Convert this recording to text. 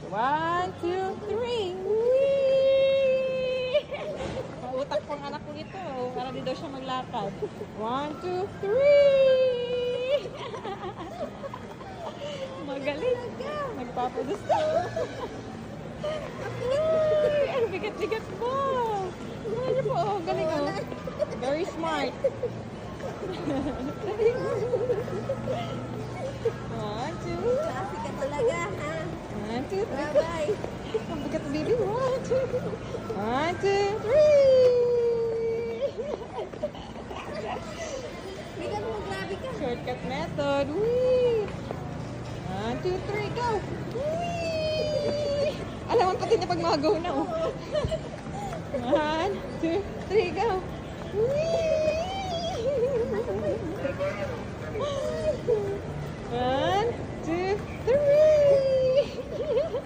One, two, three. Whee! Mautak pang anak ko ito. Para di daw siya maglakad. One, two, three. Magaling ka. Nagpapagusto. Uy, ang bigat-bigat mo. Ano po? Oh, galing oh. Very smart. One, two. Kasi ka talaga, ha? One, two, three. Bye-bye. Ang bigat na baby. One, two. One, two, three. Bigan mo, grabe ka. Shortcut method. Whee! One, two, three, go! Whee! Alam mo pati niya pag mga go na, oh. One, two, three, go! Whee!